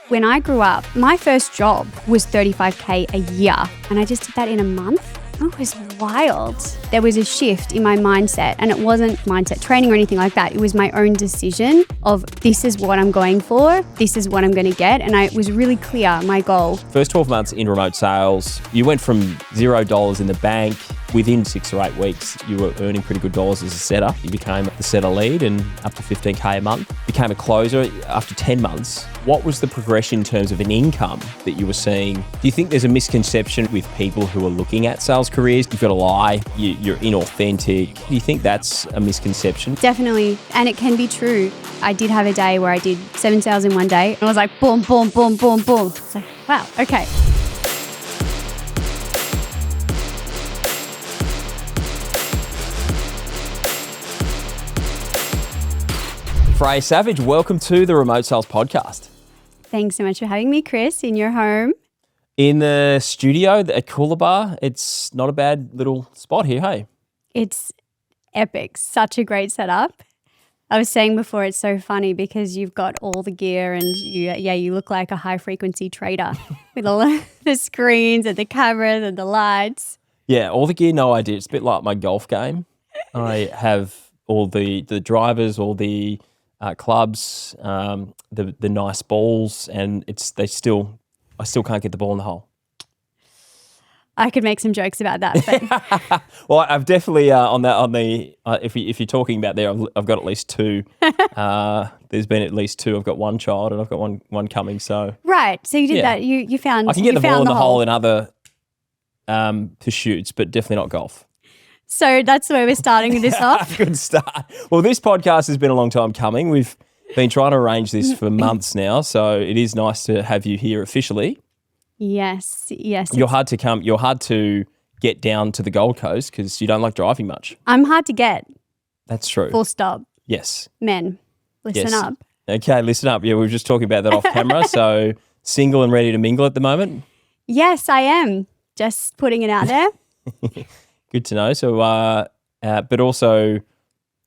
When I grew up, my first job was $35K a year, and I just did that in a month. It was wild. There was a shift in my mindset, and it wasn't mindset training or anything like that. It was my own decision of this is what I'm going for, this is what I'm going to get, and it was really clear, my goal. First 12 months in remote sales, you went from $0 in the bank. Within 6 or 8 weeks, you were earning pretty good dollars as a setter. You became the setter lead and up to $15K a month. Became a closer after 10 months. What was the progression in terms of an income that you were seeing? Do you think there's a misconception with people who are looking at sales careers? You've got to lie, you're inauthentic. Do you think that's a misconception? Definitely, and it can be true. I did have a day where I did 7 sales in one day, and I was like, boom, boom, boom, boom, boom. It's like, wow, okay. Freya Savage, welcome to the Remote Sales Podcast. Thanks so much for having me, Kris, in your home. In the studio at Coolabah, it's not a bad little spot here, hey? It's epic. Such a great setup. I was saying before, it's so funny because you've got all the gear and you look like a high-frequency trader with all the screens and the cameras and the lights. Yeah, all the gear, no idea. It's a bit like my golf game. I have all the drivers, all the clubs, the nice balls, and I still can't get the ball in the hole. I could make some jokes about that, but well, I've definitely if you're talking about there, I've got at least 2. There's been at least 2. I've got 1 child and I've got one coming. So right, so you did that. You found I can get the ball in the hole in other. other pursuits, but definitely not golf. So that's where we're starting this off. Good start. Well, this podcast has been a long time coming. We've been trying to arrange this for months now, so it is nice to have you here officially. Yes. You're hard to get down to the Gold Coast because you don't like driving much. I'm hard to get. That's true. Full stop. Yes. Men, listen up. Okay, listen up. Yeah, we were just talking about that off camera. So single and ready to mingle at the moment? Yes, I am. Just putting it out there. Good to know. So, but also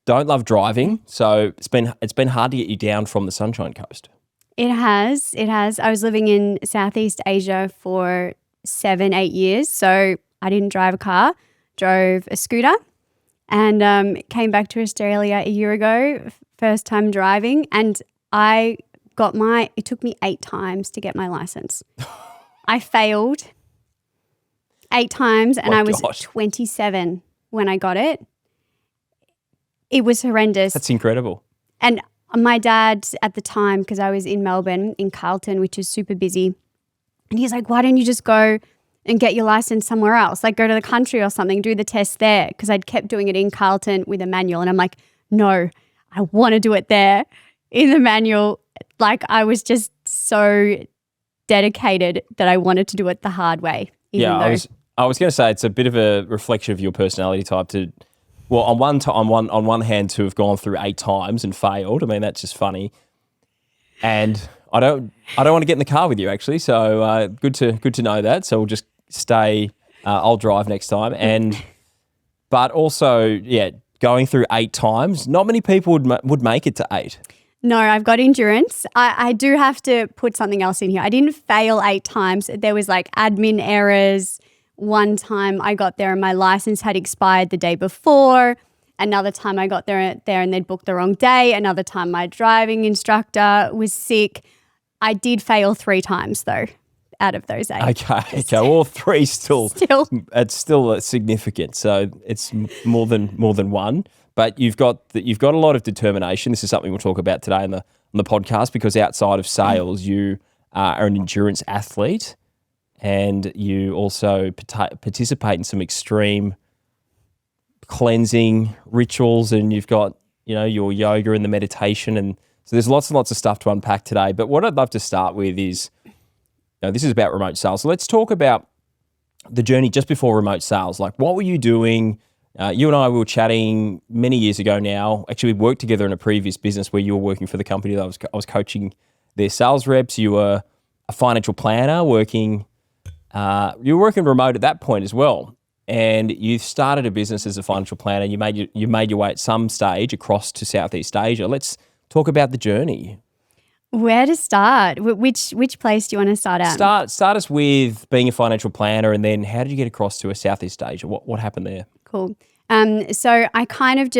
don't love driving. So it's been hard to get you down from the Sunshine Coast. It has. I was living in Southeast Asia for 7-8 years. So I didn't drive a car, drove a scooter, and came back to Australia a year ago, first time driving. And it took me 8 times to get my license. I failed 8 times, and I was 27 when I got it. It was horrendous. That's incredible. And my dad at the time, because I was in Melbourne, in Carlton, which is super busy, and he's like, why don't you just go and get your license somewhere else? Like go to the country or something, do the test there. Because I'd kept doing it in Carlton with a manual. And I'm like, no, I want to do it there in the manual. Like I was just so dedicated that I wanted to do it the hard way. I was going to say it's a bit of a reflection of your personality type to, well, on one hand to have gone through 8 times and failed. I mean, that's just funny. And I don't want to get in the car with you actually. So good to know that. So we'll just stay. I'll drive next time. But also, yeah, going through 8 times. Not many people would make it to 8. No, I've got endurance. I do have to put something else in here. I didn't fail 8 times. There was like admin errors. One time I got there and my license had expired the day before. Another time I got there and they'd booked the wrong day. Another time my driving instructor was sick. I did fail 3 times though, out of those 8. Okay. Well, 3 still. It's still significant. So it's more than 1. But you've got a lot of determination. This is something we'll talk about today on the podcast because outside of sales, you are an endurance athlete. And you also participate in some extreme cleansing rituals, and you've got, your yoga and the meditation. And so there's lots and lots of stuff to unpack today. But what I'd love to start with is, this is about remote sales. So let's talk about the journey just before remote sales. Like, what were you doing? You and I were chatting many years ago now. Actually, we worked together in a previous business where you were working for the company that I was coaching their sales reps. You were a financial planner working. You were working remote at that point as well, and you started a business as a financial planner. You made your way at some stage across to Southeast Asia. Let's talk about the journey. Where to start? Which place do you want to start at? Start us with being a financial planner, and then how did you get across to a Southeast Asia? What happened there? Cool. So I kind of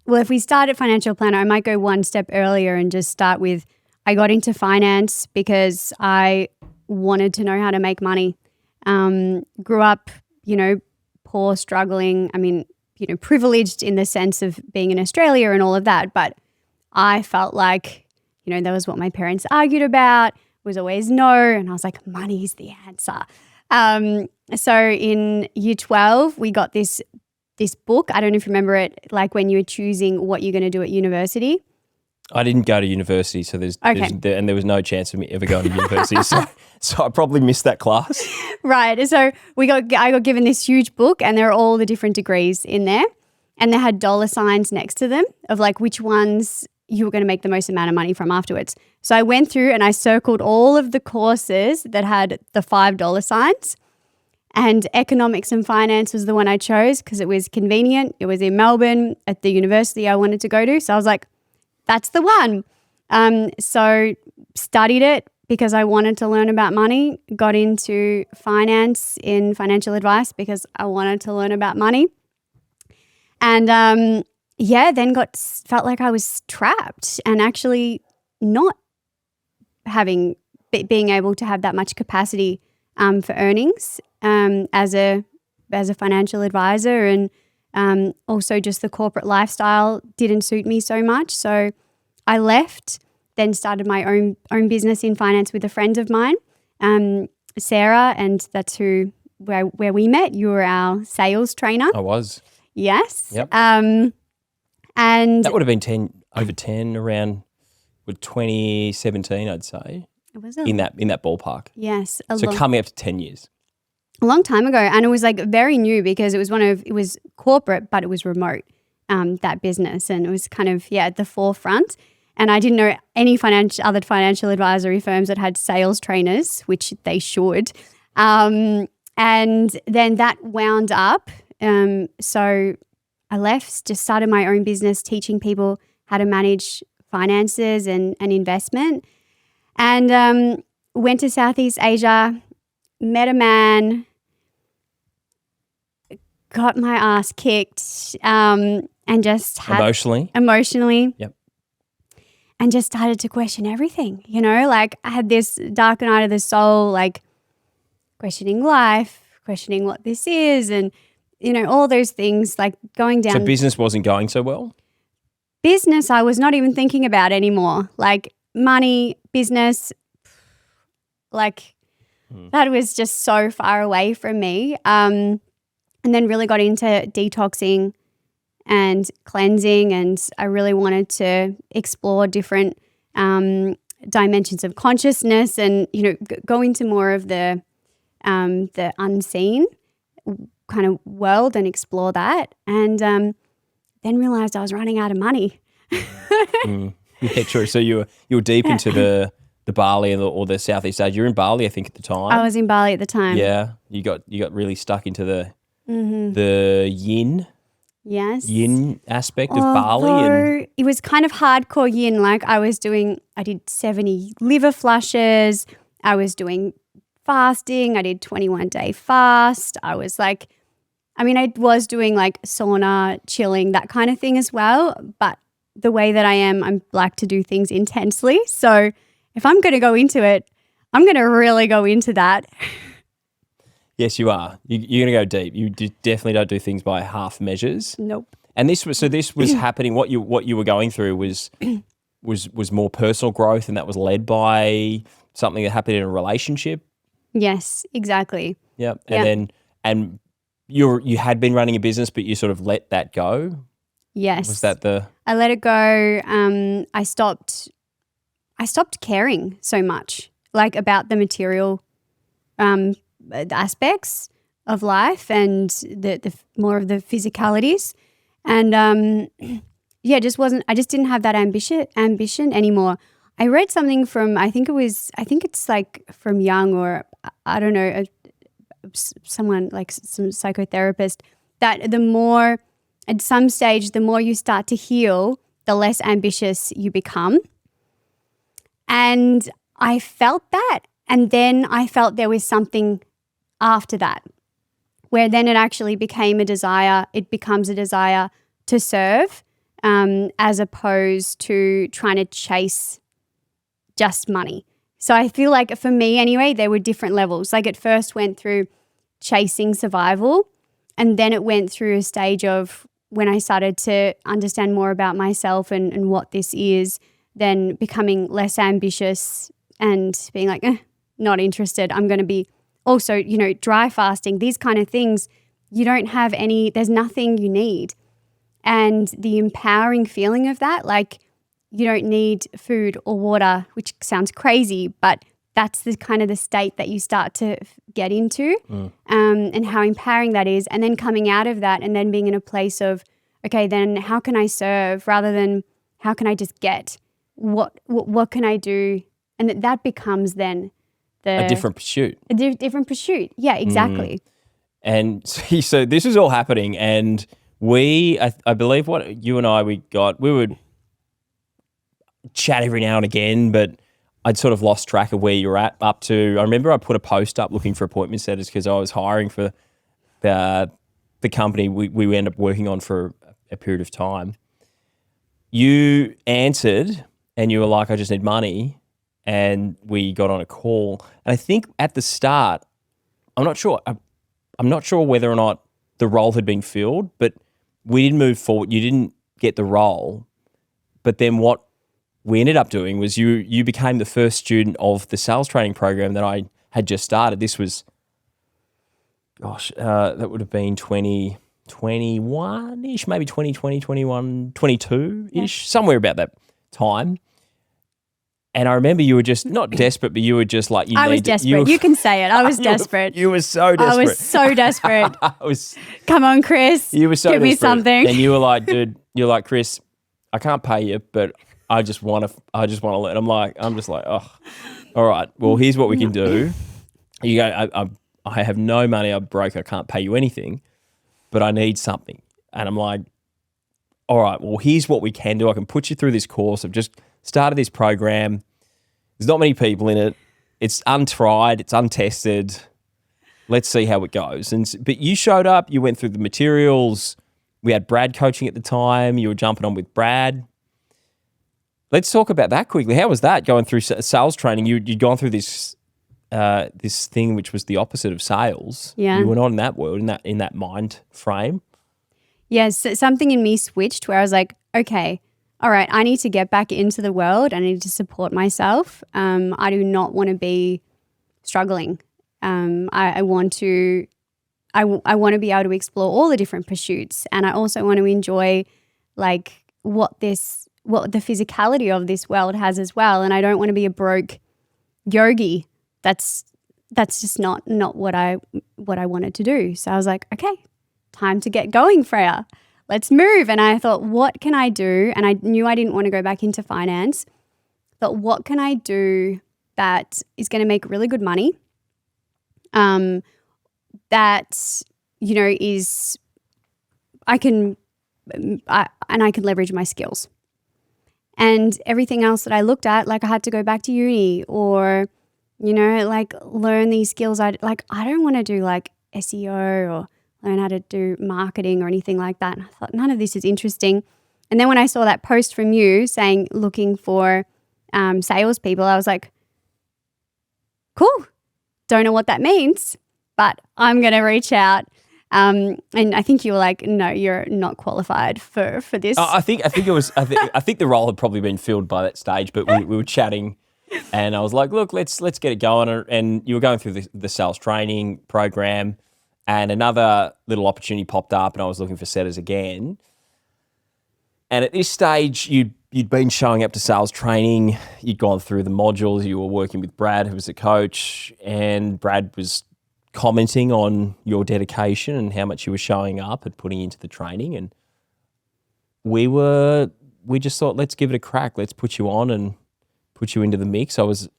if we start at financial planner, I might go one step earlier and just start with I got into finance because I wanted to know how to make money. Grew up, poor, struggling. I mean, privileged in the sense of being in Australia and all of that, but I felt like that was what my parents argued about, was always no. And I was like, money's the answer. So in year 12, we got this book. I don't know if you remember it, like when you were choosing what you're going to do at university. I didn't go to university, so there was no chance of me ever going to university. So I probably missed that class. Right. So I got given this huge book, and there are all the different degrees in there. And they had dollar signs next to them of like which ones you were going to make the most amount of money from afterwards. So I went through and I circled all of the courses that had the $5 signs, and economics and finance was the one I chose because it was convenient. It was in Melbourne at the university I wanted to go to. So I was like, that's the one. So studied it because I wanted to learn about money, got into finance in financial advice because I wanted to learn about money. And then felt like I was trapped and actually not being able to have that much capacity for earnings as a financial advisor, and also just the corporate lifestyle didn't suit me so much. So I left, then started my own business in finance with a friend of mine, Sarah, and that's where we met. You were our sales trainer. I was. Yes. Yep. And that would have been over 10 around with 2017, I'd say. It was in that ballpark. Yes. Coming up to 10 years. A long time ago. And it was like very new because it was corporate, but it was remote, that business. And it was kind of, at the forefront. And I didn't know any other financial advisory firms that had sales trainers, which they should. And then that wound up. So I left, just started my own business, teaching people how to manage finances and investment. And went to Southeast Asia, met a man, got my ass kicked, and just had emotionally. Yep. And just started to question everything, like I had this dark night of the soul, like questioning life, questioning what this is, and all those things, like going down. So business wasn't going so well? Business I was not even thinking about anymore. Like money, business, like that was just so far away from me. And then really got into detoxing and cleansing, and I really wanted to explore different dimensions of consciousness and, go into more of the unseen kind of world and explore that. And then realized I was running out of money. Yeah, true. So you were deep into the Bali or the Southeast Asia. You were in Bali, I think, at the time. I was in Bali at the time. Yeah, you got really stuck into the yin. Yes. Yin aspect of Bali. And it was kind of hardcore yin. Like I did 70 liver flushes. I was doing fasting. I did 21-day fast. I was doing like sauna, chilling, that kind of thing as well. But the way that I'm like to do things intensely. So if I'm going to go into it, I'm going to really go into that. Yes, you are. You're going to go deep. You definitely don't do things by half measures. Nope. And this was happening. What you were going through was more personal growth, and that was led by something that happened in a relationship. Yes, exactly. Yep. And you had been running a business, but you sort of let that go. Yes. Was that I let it go. I stopped caring so much, like about the material aspects of life and the more of the physicalities, and I just didn't have that ambition anymore. I read something from I think it's like from Jung, or I don't know, someone like some psychotherapist, that at some stage the more you start to heal, the less ambitious you become. And I felt that. And then I felt there was something after that, where then it actually became a desire. It becomes a desire to serve, as opposed to trying to chase just money. So I feel like for me anyway, there were different levels. Like it first went through chasing survival, and then it went through a stage of when I started to understand more about myself and what this is, then becoming less ambitious and being like, not interested. I'm going to be also, dry fasting, these kind of things. You don't have there's nothing you need. And the empowering feeling of that, like you don't need food or water, which sounds crazy, but that's the kind of the state that you start to get into, and how empowering that is. And then coming out of that and then being in a place of, okay, then how can I serve rather than how can I just get? What can I do? And that becomes then a different pursuit. A different pursuit. Yeah, exactly. And so this is all happening, and I believe what you and I, we would chat every now and again, but I'd sort of lost track of where you were up to. I remember I put a post up looking for appointment setters because I was hiring for the company we ended up working on for a period of time. You answered and you were like, I just need money. And we got on a call. And I think at the start, I'm not sure whether or not the role had been filled, but we didn't move forward. You didn't get the role. But then what we ended up doing was you became the first student of the sales training program that I had just started. This was, that would have been 2021-ish, maybe 2020, 21, 22-ish, somewhere about that time. And I remember you were just not desperate, but you were just like, I was desperate. You can say it. I was desperate. You were so desperate. I was so desperate. Come on, Kris. You were so give desperate. Me something. And you were like, dude, you're like, Kris, I can't pay you, but I just want to let. I'm just like, oh, all right. Well, here's what we can do. You go, I have no money. I'm broke. I can't pay you anything, but I need something. And I'm like, all right. Well, here's what we can do. I can put you through this course. I've just started this program. There's not many people in it. It's untried. It's untested. Let's see how it goes. But you showed up. You went through the materials. We had Brad coaching at the time. You were jumping on with Brad. Let's talk about that quickly. How was that going through sales training? You'd gone through this thing which was the opposite of sales. Yeah. You were not in that world, in that mind frame. Yes, something in me switched where I was like, okay, all right, I need to get back into the world. I need to support myself. I do not want to be struggling. I want to be able to explore all the different pursuits, and I also want to enjoy like what the physicality of this world has as well. And I don't want to be a broke yogi. That's just not what I wanted to do. So I was like, okay, time to get going, Freya. Let's move. And I thought, what can I do? And I knew I didn't want to go back into finance. But what can I do that is going to make really good money? That, is I can leverage my skills. And everything else that I looked at, like I had to go back to uni or, like learn these skills. I don't want to do like SEO or learn how to do marketing or anything like that. And I thought, none of this is interesting. And then when I saw that post from you saying looking for salespeople, I was like, cool. Don't know what that means, but I'm going to reach out. And I think you were like, no, you're not qualified for this. I think the role had probably been filled by that stage, but we were chatting and I was like, look, let's get it going. And you were going through the sales training program and another little opportunity popped up and I was looking for setters again. And at this stage, you'd been showing up to sales training. You'd gone through the modules. You were working with Brad, who was a coach, and Brad was commenting on your dedication and how much you were showing up and putting into the training. And we just thought, let's give it a crack. Let's put you on and put you into the mix. I wasn't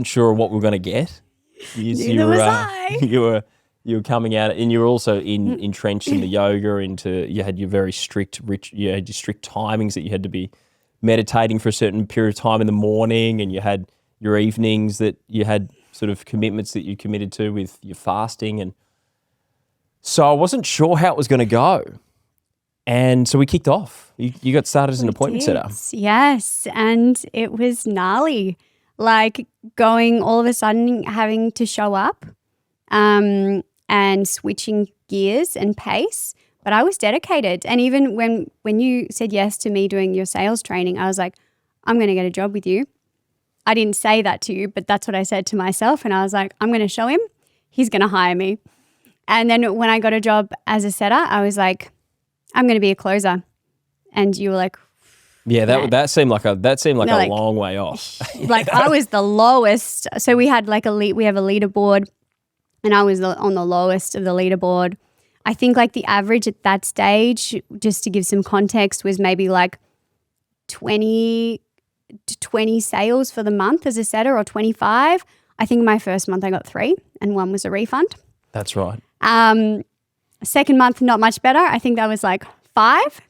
sure what we were going to get. Neither was I. You were coming out, and you were also entrenched in the yoga. You had your very strict timings that you had to be meditating for a certain period of time in the morning, and you had your evenings that you had sort of commitments that you committed to with your fasting. And so I wasn't sure how it was going to go. And so we kicked off. You got started as an appointment setter. Yes, and it was gnarly. Like going all of a sudden having to show up and switching gears and pace. But I was dedicated. And even when you said yes to me doing your sales training, I was like, I'm going to get a job with you. I didn't say that to you, but that's what I said to myself. And I was like, I'm going to show him. He's going to hire me. And then when I got a job as a setter, I was like, I'm going to be a closer. And you were like, yeah, that seemed like a long way off. Like I was the lowest. So we had we have a leaderboard, and I was on the lowest of the leaderboard. I think like the average at that stage, just to give some context, was maybe like 20 sales for the month as a setter, or 25. I think my first month I got 3 and 1 was a refund. That's right. Second month, not much better. I think that was like 5.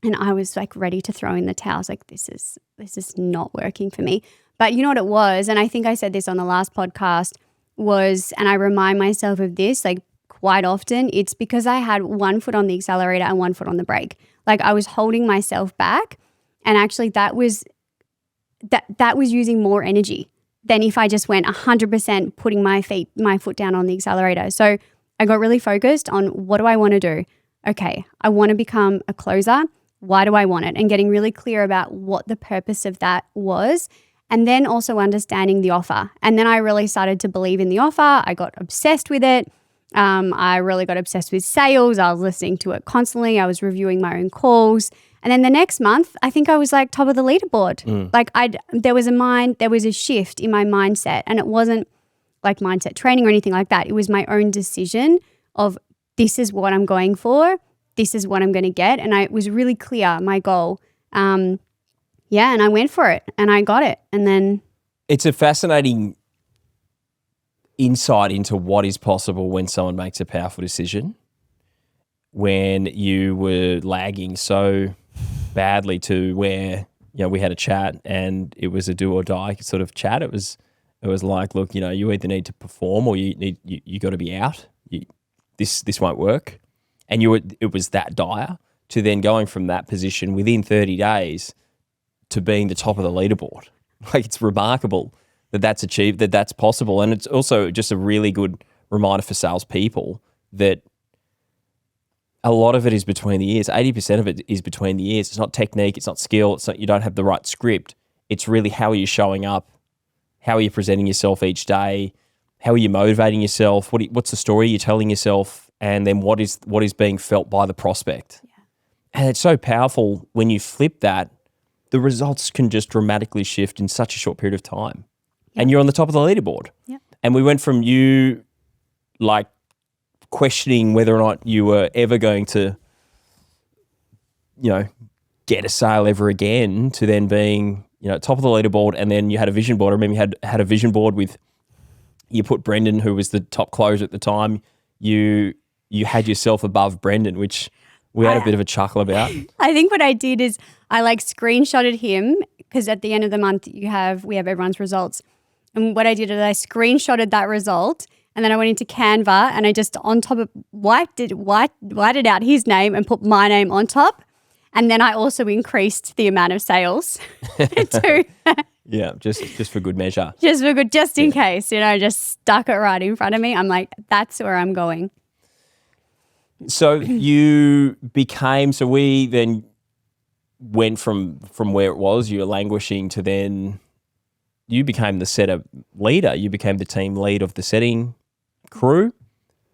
And I was like ready to throw in the towel. I was like, this is not working for me. But you know what it was? And I think I said this on the last podcast and I remind myself of this like quite often, it's because I had 1 foot on the accelerator and 1 foot on the brake. Like I was holding myself back. And actually that was using more energy than if I just went 100% putting my foot down on the accelerator. So I got really focused on, what do I want to do? Okay, I want to become a closer. Why do I want it? And getting really clear about what the purpose of that was. And then also understanding the offer. And then I really started to believe in the offer. I got obsessed with it. I really got obsessed with sales. I was listening to it constantly. I was reviewing my own calls. And then the next month, I think I was like top of the leaderboard. Like there was a shift in my mindset, and it wasn't like mindset training or anything like that. It was my own decision of, this is what I'm going for. This is what I'm going to get. And I was really clear, my goal. And I went for it and I got it. And then it's a fascinating insight into what is possible when someone makes a powerful decision, when you were lagging so badly to where, we had a chat and it was a do or die sort of chat. It was like, look, you either need to perform or you got to be out. This won't work. And it was that dire, to then going from that position within 30 days to being the top of the leaderboard. Like, it's remarkable that that's achieved, that that's possible. And it's also just a really good reminder for salespeople that a lot of it is between the ears. 80% of it is between the ears. It's not technique. It's not skill. It's not, you don't have the right script. It's really, how are you showing up? How are you presenting yourself each day? How are you motivating yourself? What's the story you're telling yourself? And then what is being felt by the prospect? Yeah. And it's so powerful when you flip that, the results can just dramatically shift in such a short period of time. Yeah. And you're on the top of the leaderboard. Yeah. And we went from you like questioning whether or not you were ever going to, get a sale ever again, to then being, top of the leaderboard. And then you had a vision board. I remember you had a vision board with, you put Brendan, who was the top closer at the time, you had yourself above Brendan, which we had a bit of a chuckle about. I think what I did is I like screenshotted him, because at the end of the month we have everyone's results. And what I did is I screenshotted that result, and then I went into Canva and I just on top of whited out his name and put my name on top. And then I also increased the amount of sales too. Yeah, just for good measure. Just in case, just stuck it right in front of me. I'm like, that's where I'm going. So we then went from where it was, you were languishing, to then you became the setter leader. You became the team lead of the setting crew,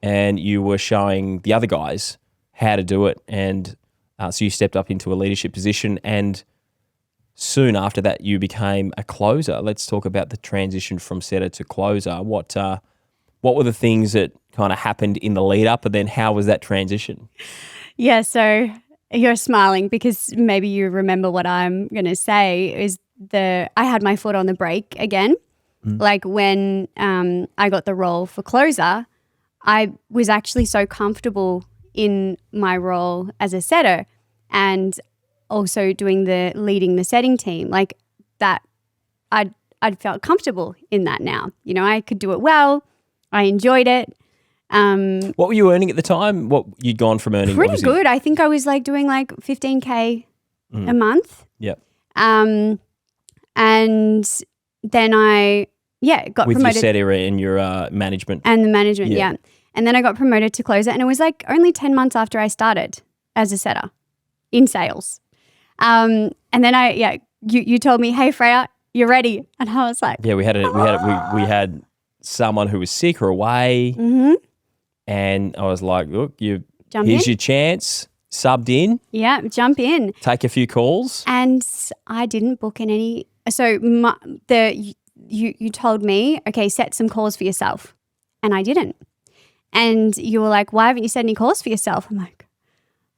and you were showing the other guys how to do it. And so you stepped up into a leadership position, and soon after that you became a closer. Let's talk about the transition from setter to closer. What were the things that kind of happened in the lead up, and then how was that transition? Yeah, so you're smiling because maybe you remember what I'm going to say is I had my foot on the brake again. Like when I got the role for closer, I was actually so comfortable in my role as a setter, and also leading the setting team, like that I'd felt comfortable in that now. You know, I could do it well. I enjoyed it. What were you earning at the time? What you'd gone from earning? Pretty good. I think I was like doing like 15K a month. Yep. And then I got with promoted. your set area and your management. And the management, yeah. And then I got promoted to closer, and it was like only 10 months after I started as a setter in sales. And then you told me, hey Freya, you're ready. And I was like, we had someone who was sick or away. Mm-hmm. And I was like, look, here's in. your chance. Subbed in. Yeah, jump in. Take a few calls. And I didn't book in any. So you told me, okay, set some calls for yourself. And I didn't. And you were like, why haven't you set any calls for yourself? I'm like,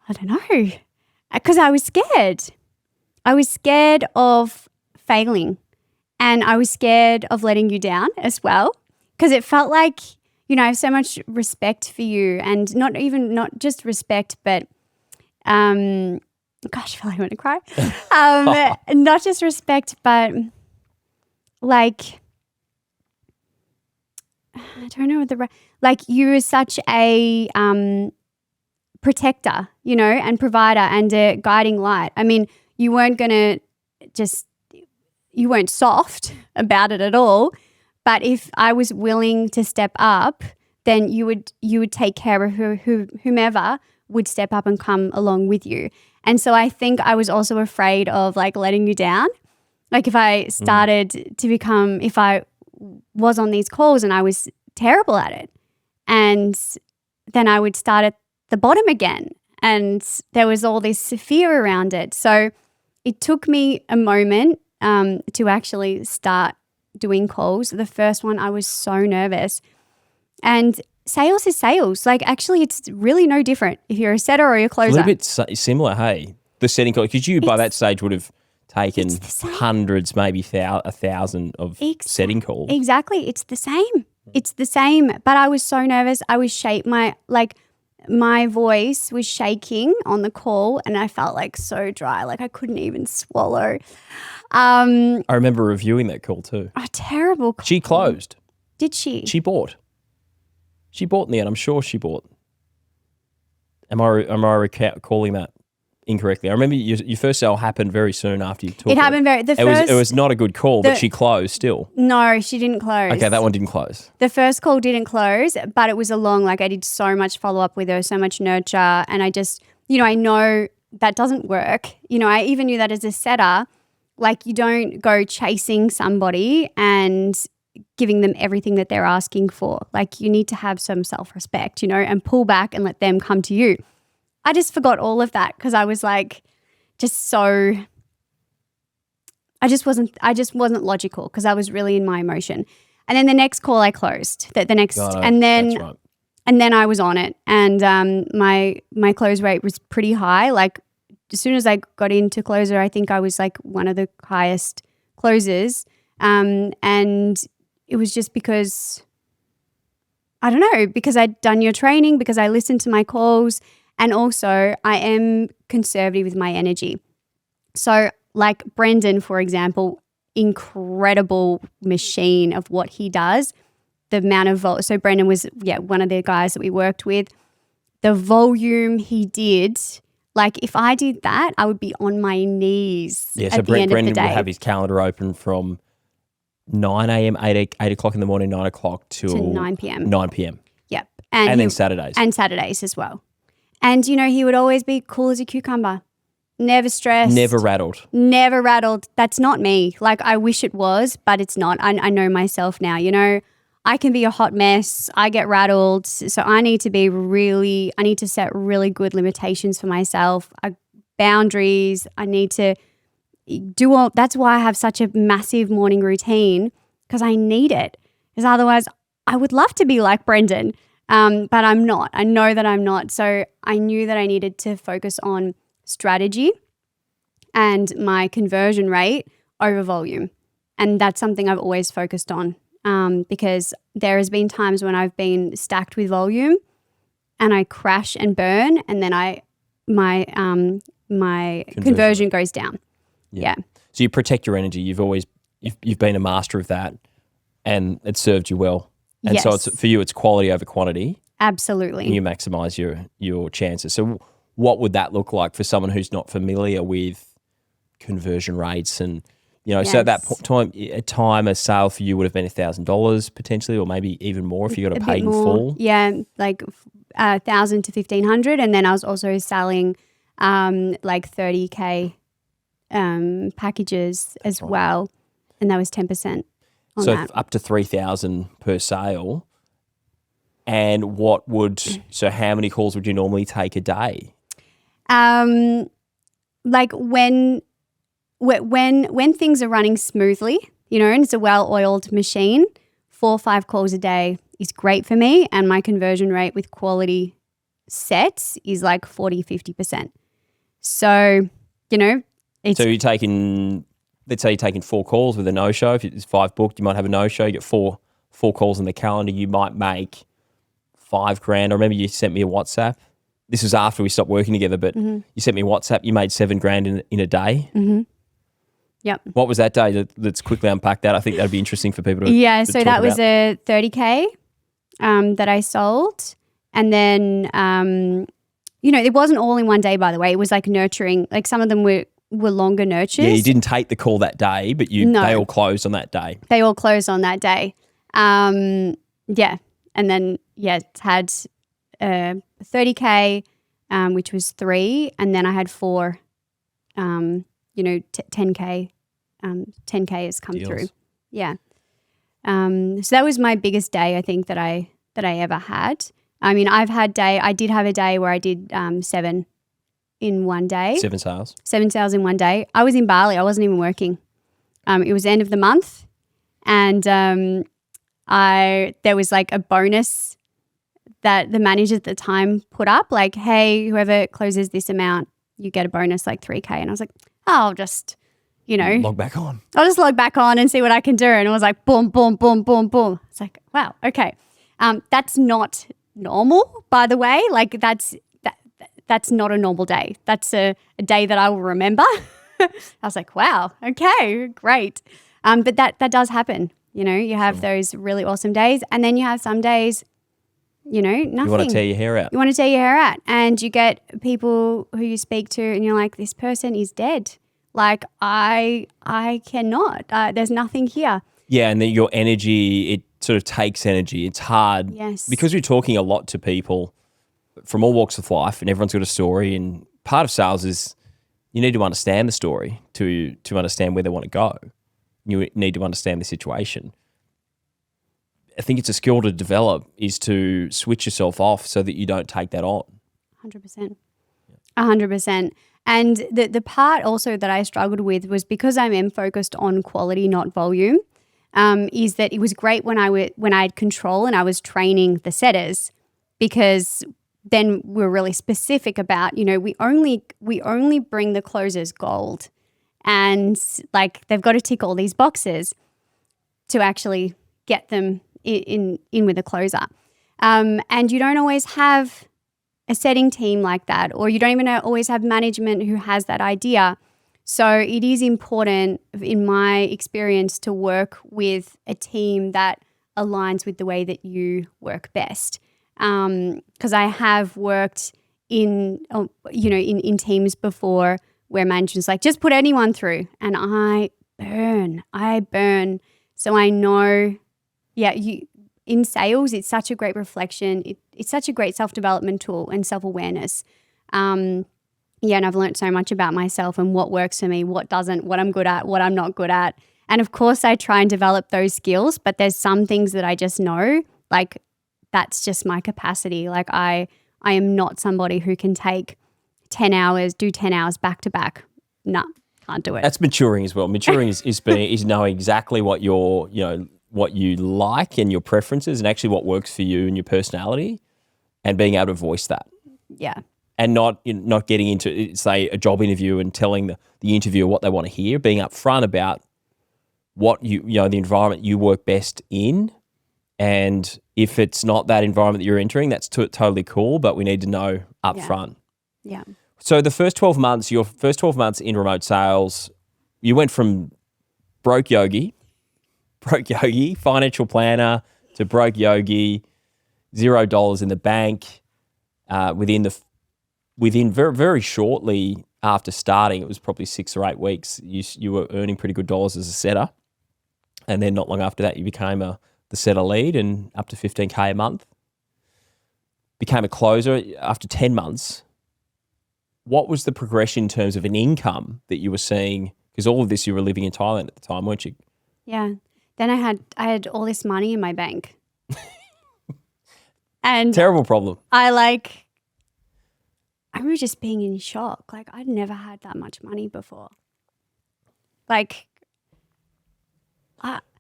I don't know. Because I was scared. I was scared of failing. And I was scared of letting you down as well. Because it felt like, you know, I have so much respect for you. And not just respect, but gosh, I feel like I want to cry. Not just respect, but like, I don't know like you were such a protector, you know, and provider and a guiding light. I mean, you weren't soft about it at all. But if I was willing to step up, then you would take care of whomever would step up and come along with you. And so I think I was also afraid of like letting you down. Like if I started to become, if I was on these calls and I was terrible at it, and then I would start at the bottom again, and there was all this fear around it. So it took me a moment to actually start doing calls. The first one, I was so nervous. And sales is sales. Like actually it's really no different if you're a setter or a closer. A little bit similar, hey? The setting call, because you by that stage would have taken hundreds, maybe 1,000 of setting calls. Exactly. It's the same. It's the same. But I was so nervous. I was my voice was shaking on the call, and I felt like so dry. Like I couldn't even swallow. I remember reviewing that call too. A terrible call. She closed. Did she? She bought. She bought in the end. I'm sure she bought. Am I recalling that incorrectly? I remember your first sale happened very soon after you took it. It happened it was not a good call, but she closed still. No, she didn't close. Okay, that one didn't close. The first call didn't close, but it was I did so much follow-up with her, so much nurture, and I just, you know, I know that doesn't work. You know, I even knew that as a setter, like you don't go chasing somebody and giving them everything that they're asking for. Like you need to have some self-respect, you know, and pull back and let them come to you. I just forgot all of that because I was like I just wasn't logical because I was really in my emotion. And then the next call I closed. And then I was on it, and my close rate was pretty high. Like as soon as I got into closer, I think I was like one of the highest closers. And it was just because, I don't know, because I'd done your training, because I listened to my calls, and also I am conservative with my energy. So like Brendan, for example, incredible machine of what he does. The amount of so Brendan was one of the guys that we worked with. The volume he did, like if I did that, I would be on my knees. Yeah, so Brendan would have his calendar open from 9 a.m., 8 o'clock in the morning, 9 o'clock till 9 p.m. 9 p.m. Yep. And then Saturdays. And Saturdays as well. And, you know, he would always be cool as a cucumber. Never stressed. Never rattled. Never rattled. That's not me. Like I wish it was, but it's not. I know myself now, you know. I can be a hot mess. I get rattled. So I need to set really good limitations for myself, boundaries. I need to do all. That's why I have such a massive morning routine, because I need it. Because otherwise I would love to be like Brendan, but I'm not. I know that I'm not. So I knew that I needed to focus on strategy and my conversion rate over volume. And that's something I've always focused on. Because there has been times when I've been stacked with volume and I crash and burn, and then my conversion goes down. Yeah. So you protect your energy. You've been a master of that, and it served you well. And so for you, it's quality over quantity. Absolutely. And you maximize your chances. So what would that look like for someone who's not familiar with conversion rates? And, so at that time, a sale for you would have been $1,000 potentially, or maybe even more if you got it paid in full. Yeah, like 1,000 to 1,500. And then I was also selling like 30K packages as well. And that was 10% on so that. Up to 3,000 per sale. And so how many calls would you normally take a day? Like when things are running smoothly, and it's a well-oiled machine, 4 or 5 calls a day is great for me. And my conversion rate with quality sets is like 40-50%. So, so you're taking, let's say you're taking 4 calls with a no-show. If it's 5 booked, you might have a no-show. You get four calls in the calendar. You might make $5,000. I remember you sent me a WhatsApp. This was after we stopped working together, but you sent me a WhatsApp. You made $7,000 in a day. Mm-hmm. Yep. What was that day? Let's quickly unpack that. I think that'd be interesting for people to so that was a 30K that I sold. And then, it wasn't all in one day, by the way. It was like nurturing. Like some of them were longer nurtures. Yeah, you didn't take the call that day, but they all closed on that day. They all closed on that day. Yeah. And then, it had 30K, which was 3. And then I had 4, 10K. 10K has come through. Yeah. So that was my biggest day, I think, that I ever had. I mean, I did have a day where I did 7 in one day. 7 sales? 7 sales in one day. I was in Bali. I wasn't even working. It was end of the month. And there was like a bonus that the manager at the time put up, like, hey, whoever closes this amount, you get a bonus like 3K. And I was like, I'll just, log back on. I'll just log back on and see what I can do. And it was like, boom, boom, boom, boom, boom. It's like, wow, okay. That's not normal, by the way. Like that's not a normal day. That's a day that I will remember. I was like, wow, okay, great. But that does happen. You have those really awesome days, and then you have some days, nothing. You want to tear your hair out. You want to tear your hair out, and you get people who you speak to, and you're like, this person is dead. Like I cannot. There's nothing here. Yeah, and then your energy, it sort of takes energy. It's hard. Yes. Because you're talking a lot to people from all walks of life, and everyone's got a story, and part of sales is you need to understand the story to understand where they want to go. You need to understand the situation. I think it's a skill to develop is to switch yourself off so that you don't take that on. 100%. 100%. And the part also that I struggled with was because I am focused on quality, not volume, is that it was great when I had control and I was training the setters, because then we're really specific about, we only bring the closers gold, and like they've got to tick all these boxes to actually get them in with a closer. And you don't always have a setting team like that, or you don't even always have management who has that idea. So it is important, in my experience, to work with a team that aligns with the way that you work best. Because I have worked in teams before where management's like, just put anyone through, and I burn. So I know, in sales, it's such a great reflection. It's such a great self-development tool and self-awareness. And I've learned so much about myself and what works for me, what doesn't, what I'm good at, what I'm not good at. And of course, I try and develop those skills, but there's some things that I just know, like that's just my capacity. Like I am not somebody who can take 10 hours, do 10 hours back to back. No, can't do it. That's maturing as well. Maturing is knowing exactly what what you like and your preferences, and actually what works for you and your personality, and being able to voice that. Yeah. And not getting into, say, a job interview and telling the interviewer what they want to hear, being upfront about what the environment you work best in. And if it's not that environment that you're entering, that's totally cool, but we need to know upfront. Yeah. So the first 12 months, your first 12 months in remote sales, you went from broke yogi, financial planner to broke yogi, $0 in the bank. Within very, very shortly after starting, it was probably 6 or 8 weeks, you were earning pretty good dollars as a setter. And then not long after that, you became the setter lead and up to $15K a month. Became a closer after 10 months. What was the progression in terms of an income that you were seeing? Because all of this, you were living in Thailand at the time, weren't you? Yeah. Then I had all this money in my bank. And terrible problem. I remember just being in shock. Like, I'd never had that much money before. Like,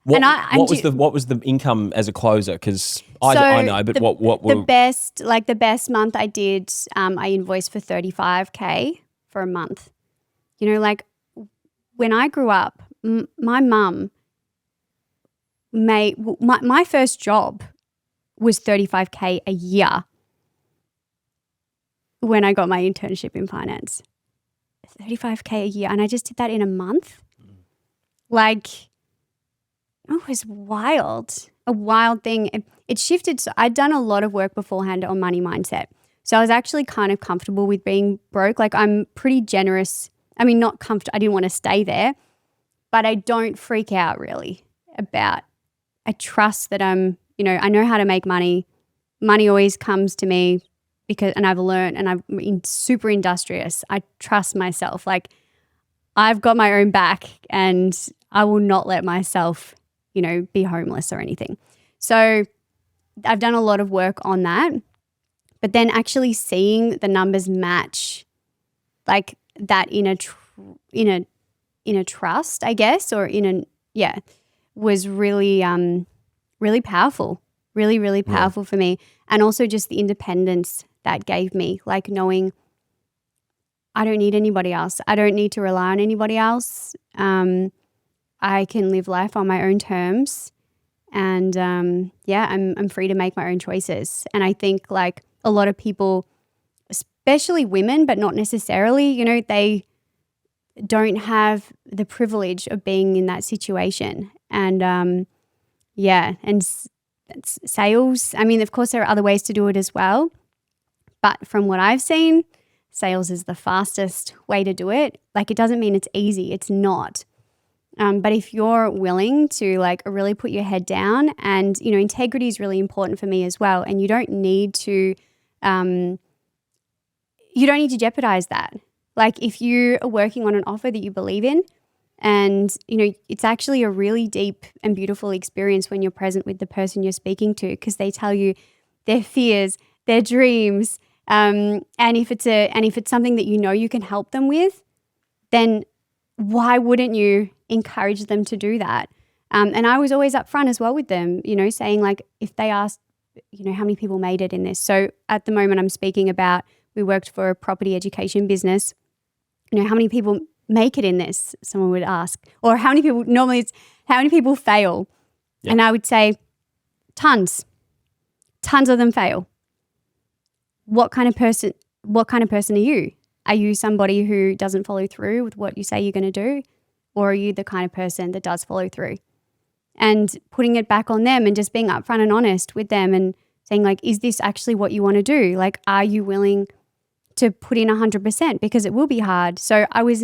what was the income as a closer? Because I know, but the best month I did, I invoiced for $35K for a month. You know, like when I grew up, my mum my first job was $35K a year when I got my internship in finance. $35K a year, and I just did that in a month. Like, it was wild, a wild thing. It shifted. So I'd done a lot of work beforehand on money mindset. So I was actually kind of comfortable with being broke. Like, I'm pretty generous. I mean, not comfortable. I didn't want to stay there, but I don't freak out really about, I trust that I know how to make money. Money always comes to me and I've learned, and I'm super industrious. I trust myself. Like, I've got my own back and I will not let myself, be homeless or anything. So I've done a lot of work on that, but then actually seeing the numbers match like that in a trust, I guess, or was really, really powerful, really, really powerful for me. And also just the independence that gave me, like knowing I don't need anybody else. I don't need to rely on anybody else. I can live life on my own terms, and I'm free to make my own choices. And I think like a lot of people, especially women, but not necessarily, they don't have the privilege of being in that situation. And sales, I mean, of course there are other ways to do it as well, but from what I've seen, sales is the fastest way to do it. Like, it doesn't mean it's easy. It's not. But if you're willing to like really put your head down, and, integrity is really important for me as well. And you don't need to jeopardize that. Like, if you are working on an offer that you believe in, and, it's actually a really deep and beautiful experience when you're present with the person you're speaking to, because they tell you their fears, their dreams, and if it's something that you can help them with, then why wouldn't you encourage them to do that? And I was always upfront as well with them, saying like, if they asked, how many people made it in this? So at the moment I'm speaking about, we worked for a property education business. How many people make it in this? Someone would ask. Or how many people fail? Yep. And I would say tons of them fail. What kind of person are you? Are you somebody who doesn't follow through with what you say you're going to do? Or are you the kind of person that does follow through? And putting it back on them and just being upfront and honest with them and saying like, is this actually what you want to do? Like, are you willing to put in 100%? Because it will be hard. So I always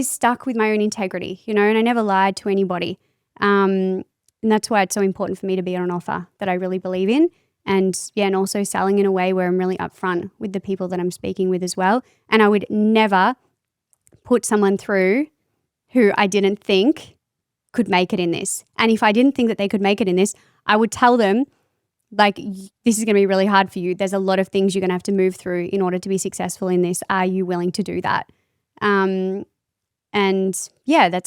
stuck with my own integrity, and I never lied to anybody. And that's why it's so important for me to be on an offer that I really believe in. And also selling in a way where I'm really upfront with the people that I'm speaking with as well. And I would never put someone through who I didn't think could make it in this. And if I didn't think that they could make it in this, I would tell them, like, this is going to be really hard for you. There's a lot of things you're going to have to move through in order to be successful in this. Are you willing to do that? That's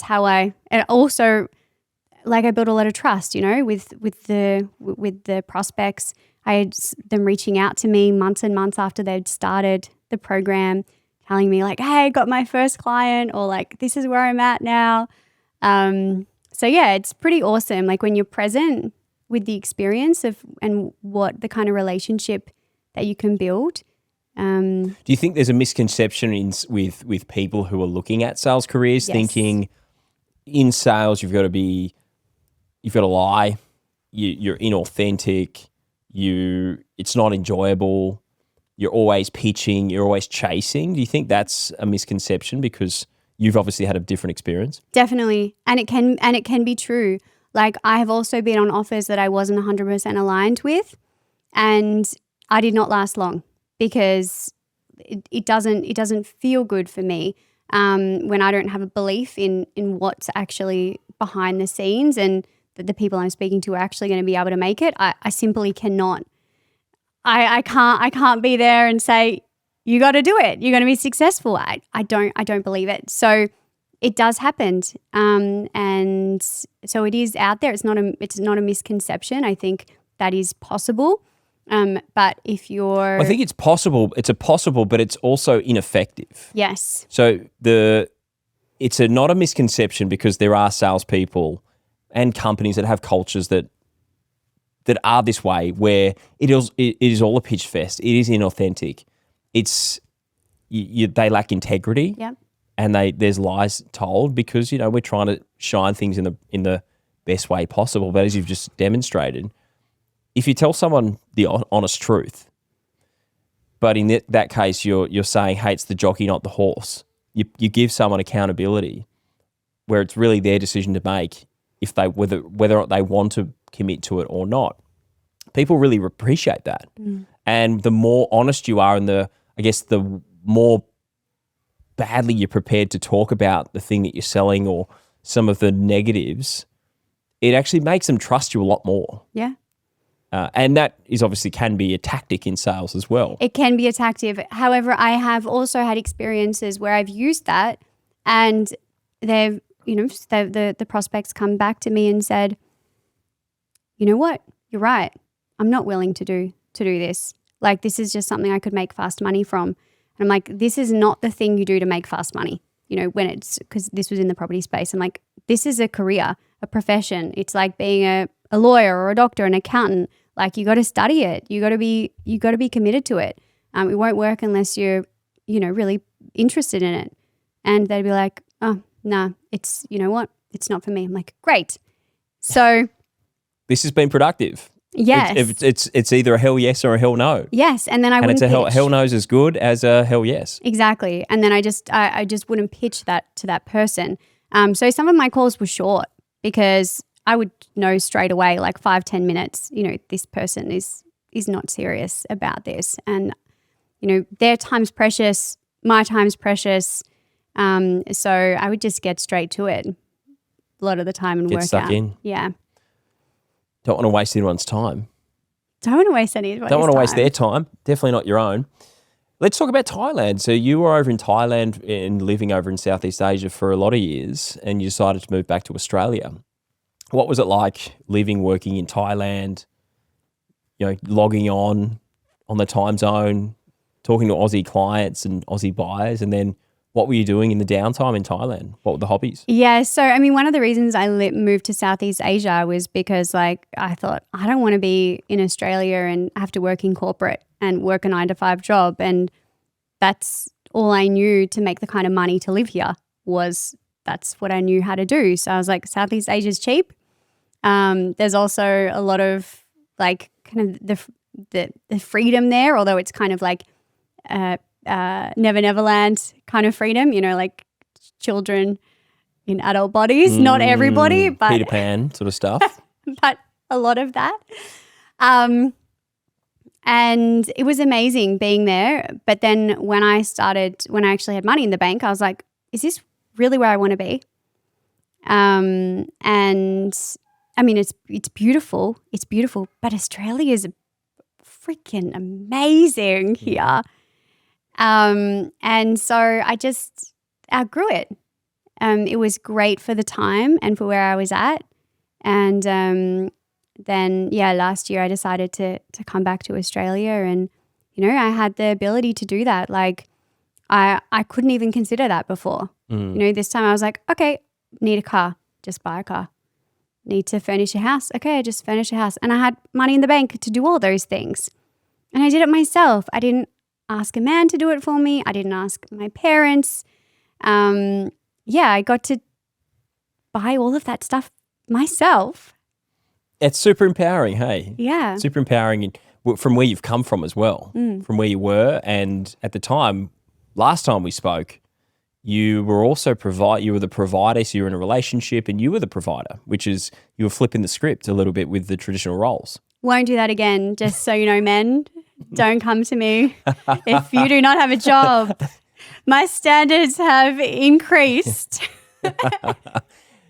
how and also, like, I built a lot of trust, with the prospects. I had them reaching out to me months and months after they'd started the program, telling me like, hey, I got my first client, or like, this is where I'm at now. It's pretty awesome. Like, when you're present with the experience and what the kind of relationship that you can build, Do you think there's a misconception with people who are looking at sales careers, Yes. thinking in sales you've got to lie, you're inauthentic, it's not enjoyable, you're always pitching, you're always chasing? Do you think that's a misconception because you've obviously had a different experience? Definitely. And it can be true. Like, I have also been on offers that I wasn't 100% aligned with, and I did not last long because it doesn't feel good for me when I don't have a belief in what's actually behind the scenes and that the people I'm speaking to are actually going to be able to make it. I simply cannot. I can't be there and say, you got to do it, you're going to be successful. I don't believe it. So it does happen, and so it is out there. It's not a misconception. I think that is possible. But if you're, I think it's possible. It's possible, but it's also ineffective. yes, So it's not a misconception because there are salespeople and companies that have cultures that are this way, where it is all a pitch fest. It is inauthentic. They lack integrity. yeah, And there's lies told because we're trying to shine things in the best way possible. But as you've just demonstrated, if you tell someone the honest truth, but in that case you're saying, hey, it's the jockey, not the horse. You give someone accountability, where it's really their decision to make if whether or not they want to commit to it or not. People really appreciate that, and the more honest you are, and the more badly you're prepared to talk about the thing that you're selling or some of the negatives, it actually makes them trust you a lot more. yeah. And that is obviously can be a tactic in sales as well. It can be a tactic. However, I have also had experiences where I've used that, and the prospects come back to me and said, you know what, you're right. I'm not willing to do this. Like, this is just something I could make fast money from. And I'm like, this is not the thing you do to make fast money. When it's, because this was in the property space. I'm like, this is a career, a profession. It's like being a lawyer or a doctor, an accountant. Like, you got to study it. You got to be committed to it. It won't work unless you're, really interested in it. And they'd be like, oh, nah, it's, you know what? It's not for me. I'm like, great. So This has been productive. yes. It's either a hell yes or a hell no. Yes. And then I wouldn't And it's pitch. hell no's as good as a hell yes. Exactly. And then I just wouldn't pitch that to that person. So some of my calls were short because I would know straight away, like 5-10 minutes, this person is not serious about this. And, their time's precious, my time's precious. So I would just get straight to it a lot of the time and Get work stuck out. in. Yeah. Don't want to waste anyone's time. Don't want to waste anyone's Don't want to waste time. their time. Definitely not your own. Let's talk about Thailand. So you were over in Thailand and living over in Southeast Asia for a lot of years, and you decided to move back to Australia. What was it like living, working in Thailand, logging on the time zone, talking to Aussie clients and Aussie buyers, and then what were you doing in the downtime in Thailand? What were the hobbies? Yeah, so I mean, one of the reasons I moved to Southeast Asia was because, like, I thought I don't want to be in Australia and have to work in corporate and work a 9-to-5 job, and that's all I knew to make the kind of money to live here. That's what I knew how to do. So I was like, Southeast Asia's cheap. There's also a lot of, like, kind of the freedom there, although it's kind of like Never Land kind of freedom, like children in adult bodies. Not everybody, but Peter Pan sort of stuff. but a lot of that. And it was amazing being there. But then when I actually had money in the bank, I was like, is this really where I want to be? And I mean, it's beautiful. It's beautiful, but Australia is freaking amazing here. And so I just outgrew it. It was great for the time and for where I was at. And then, last year I decided to come back to Australia, and, I had the ability to do that. Like, I couldn't even consider that before. This time I was like, okay, need a car, just buy a car. Need to furnish a house, okay, just furnish a house. And I had money in the bank to do all those things. And I did it myself. I didn't ask a man to do it for me. I didn't ask my parents. I got to buy all of that stuff myself. It's super empowering, hey? Yeah. Super empowering from where you've come from as well, from where you were. And at the time, last time we spoke, you were also you were the provider, so you were in a relationship and you were the provider, which is you were flipping the script a little bit with the traditional roles. Won't do that again, just so you know, men. Don't come to me if you do not have a job. My standards have increased.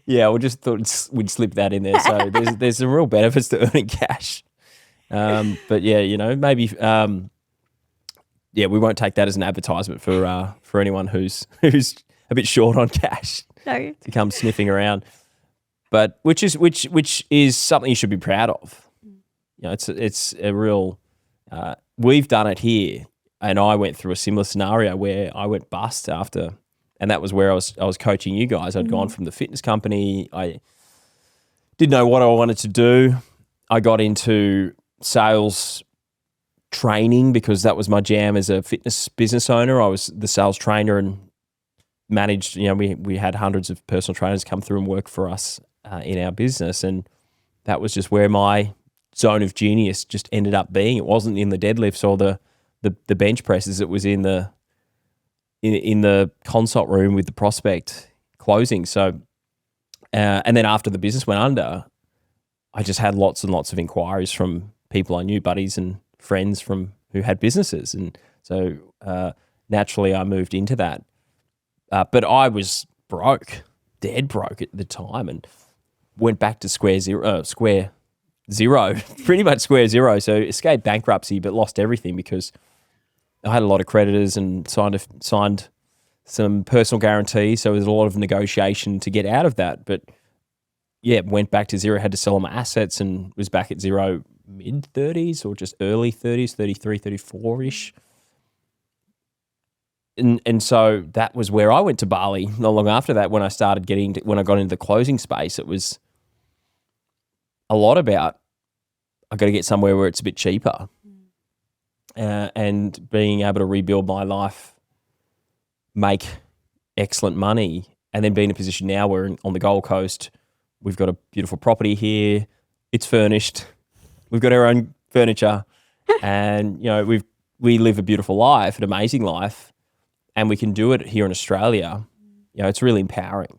Yeah, we just thought we'd slip that in there. So there's some real benefits to earning cash. But yeah, you know, maybe we won't take that as an advertisement for anyone who's a bit short on cash No. to come sniffing around. But which is something you should be proud of. You know, it's a real. We've done it here, and I went through a similar scenario where I went bust after, and that was where I was coaching you guys. I'd gone from the fitness company. I didn't know what I wanted to do. I got into sales training because that was my jam as a fitness business owner. I was the sales trainer and managed, you know, we had hundreds of personal trainers come through and work for us in our business. And that was just where my zone of genius just ended up being. It wasn't in the deadlifts or the bench presses. It was in the consult room with the prospect closing. So, and then after the business went under, I just had lots and lots of inquiries from people I knew, buddies and friends who had businesses. And so naturally I moved into that. But I was broke, dead broke at the time, and went back to square zero, pretty much square zero. So escaped bankruptcy, but lost everything because I had a lot of creditors and signed some personal guarantees. So there was a lot of negotiation to get out of that. But yeah, went back to zero, had to sell all my assets and was back at zero mid-30s or just early 30s, 33, 34-ish. And so that was where I went to Bali. Not long after that, when I got into the closing space, it was a lot about I got to get somewhere where it's a bit cheaper, and being able to rebuild my life, make excellent money, and then be in a position now where on the Gold Coast, we've got a beautiful property here. It's furnished. We've got our own furniture, and you know we live a beautiful life, an amazing life. And we can do it here in Australia. You know, it's really empowering.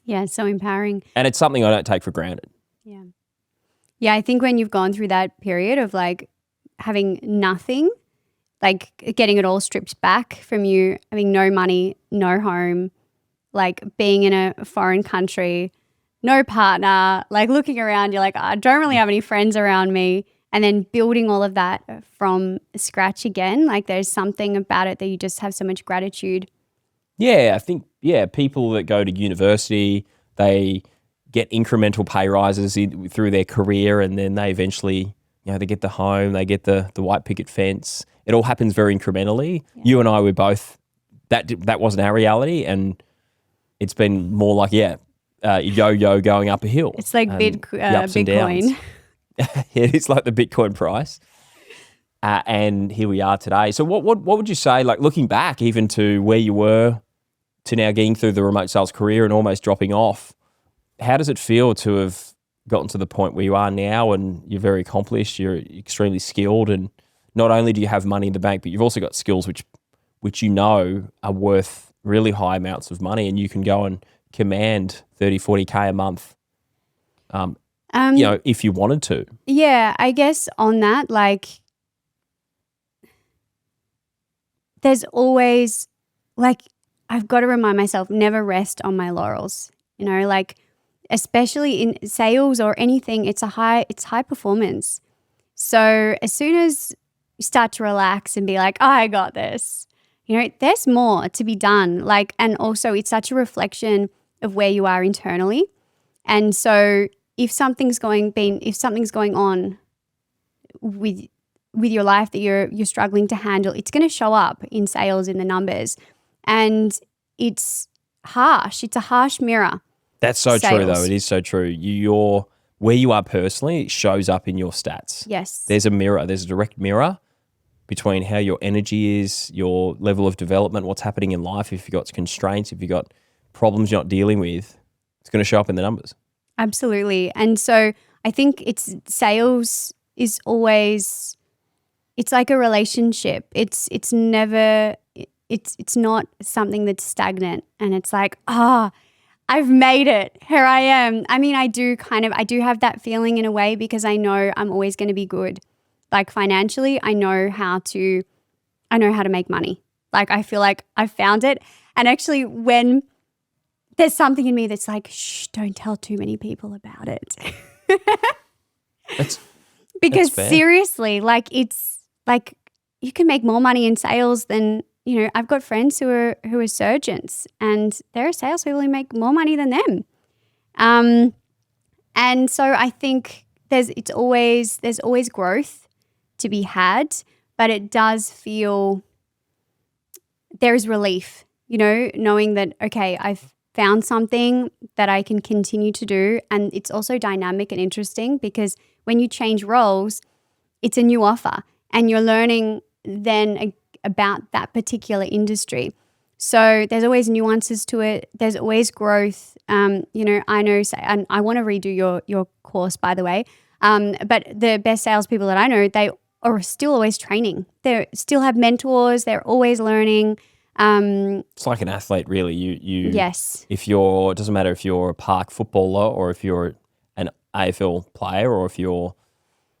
Yeah, it's so empowering. And it's something I don't take for granted. Yeah. Yeah, I think when you've gone through that period of like having nothing, like getting it all stripped back from you, having no money, no home, like being in a foreign country, no partner, like looking around, you're like, I don't really have any friends around me. And then building all of that from scratch again, like there's something about it that you just have so much gratitude. Yeah, I think, people that go to university, they get incremental pay rises through their career, and then they eventually, you know, they get the home, they get the white picket fence. It all happens very incrementally. Yeah. You and I were both, that wasn't our reality, and it's been more like, yo-yo going up a hill. It's like Bitcoin. It is like the Bitcoin price. And here we are today. So what would you say, like looking back even to where you were to now getting through the remote sales career and almost dropping off, how does it feel to have gotten to the point where you are now and you're very accomplished, you're extremely skilled, and not only do you have money in the bank, but you've also got skills which you know are worth really high amounts of money, and you can go and command 30, 40K a month, you know, if you wanted to. Yeah, I guess on that, like, there's always, like, I've got to remind myself, never rest on my laurels. You know, like, especially in sales or anything, it's high performance. So as soon as you start to relax and be like, oh, I got this, you know, there's more to be done. Like, and also it's such a reflection of where you are internally. And so if something's going on with your life that you're struggling to handle, it's going to show up in sales, in the numbers. And it's harsh. It's a harsh mirror. That's so sales. True, though. It is so true. Where you are personally, it shows up in your stats. Yes. There's a mirror. There's a direct mirror. between how your energy is, your level of development, what's happening in life. If you've got constraints, if you've got problems you're not dealing with, it's going to show up in the numbers. Absolutely. And so I think sales is always, it's like a relationship. It's never, it's not something that's stagnant and it's like, I've made it. Here I am. I mean, I do have that feeling in a way because I know I'm always going to be good. Like financially, I know how to make money. Like I feel like I found it. And actually when there's something in me that's like, shh, don't tell too many people about it. Because seriously, like it's like you can make more money in sales than, I've got friends who are surgeons and there are salespeople who make more money than them. And so I think there's always growth to be had, but it does feel there is relief, knowing that, okay, I've found something that I can continue to do. And it's also dynamic and interesting because when you change roles, it's a new offer and you're learning then about that particular industry. So there's always nuances to it. There's always growth. I know, and I want to redo your course, by the way. But the best salespeople that I know, they are still always training. They still have mentors. They're always learning. It's like an athlete, really. Yes. If it doesn't matter if you're a park footballer or if you're an AFL player or if you're,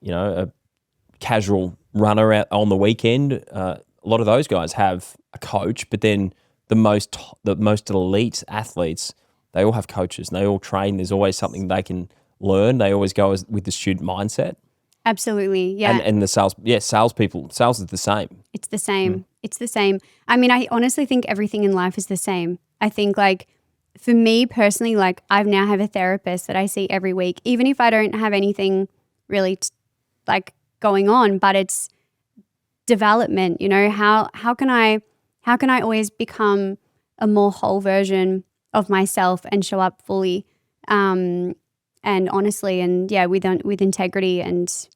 a casual runner out on the weekend. A lot of those guys have a coach, but then the most elite athletes, they all have coaches and they all train. There's always something they can learn. They always go with the student mindset. Absolutely, yeah. And the salespeople, sales is the same. It's the same. It's the same. I mean, I honestly think everything in life is the same. I think like for me personally, like I now have a therapist that I see every week, even if I don't have anything really like going on, but it's development, how can I always become a more whole version of myself and show up fully and honestly and with integrity. And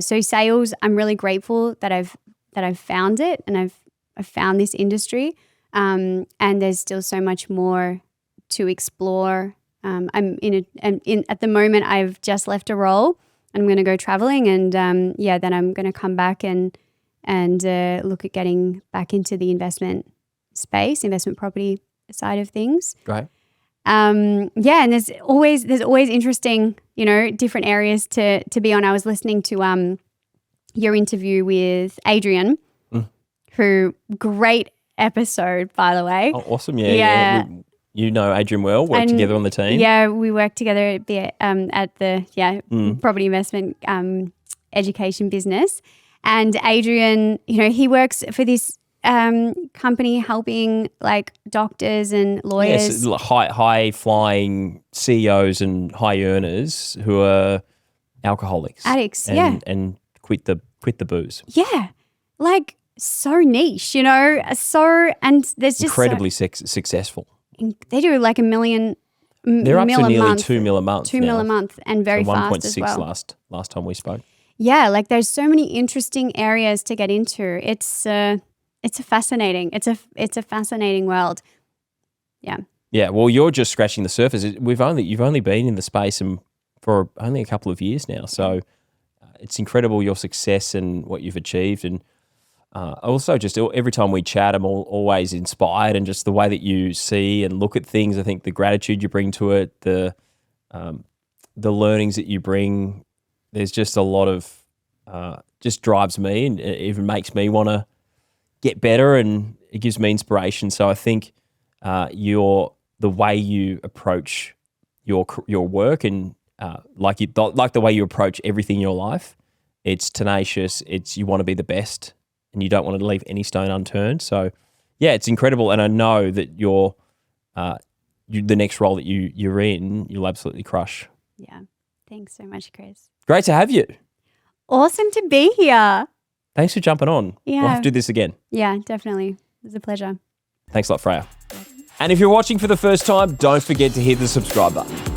so sales, I'm really grateful that I've found it and I've found this industry and there's still so much more to explore. I'm at the moment I've just left a role. I'm going to go traveling and then I'm going to come back and look at getting back into the investment property side of things. Right. And there's always interesting, different areas to be on. I was listening to your interview with Adrian, who great episode, by the way. Oh, awesome. Yeah. You know Adrian well, work together on the team. Yeah, we work together at the property investment education business. And Adrian, he works for this company helping like doctors and lawyers. Yes, high flying CEOs and high earners who are alcoholics. Addicts, and quit the booze. Yeah. Like so niche, and there's just incredibly successful. They do like $1 million. They're up to nearly month, $2 million a month. $2 million a month, and very fast as well. 1.6 last time we spoke. Yeah, like there's so many interesting areas to get into. It's a fascinating world. Yeah. Yeah. Well, you're just scratching the surface. You've only been in the space for only a couple of years now, so it's incredible your success and what you've achieved. And also, just every time we chat, I'm always inspired, and just the way that you see and look at things. I think the gratitude you bring to it, the learnings that you bring. There's just a lot of just drives me, and it even makes me want to get better, and it gives me inspiration. So I think the way you approach your work, and like the way you approach everything in your life, it's tenacious. You want to be the best, and you don't want to leave any stone unturned. So yeah, it's incredible, and I know that the next role that you're in, you'll absolutely crush. Yeah, thanks so much, Kris. Great to have you. Awesome to be here. Thanks for jumping on. Yeah. We'll have to do this again. Yeah, definitely. It was a pleasure. Thanks a lot, Freya. And if you're watching for the first time, don't forget to hit the subscribe button.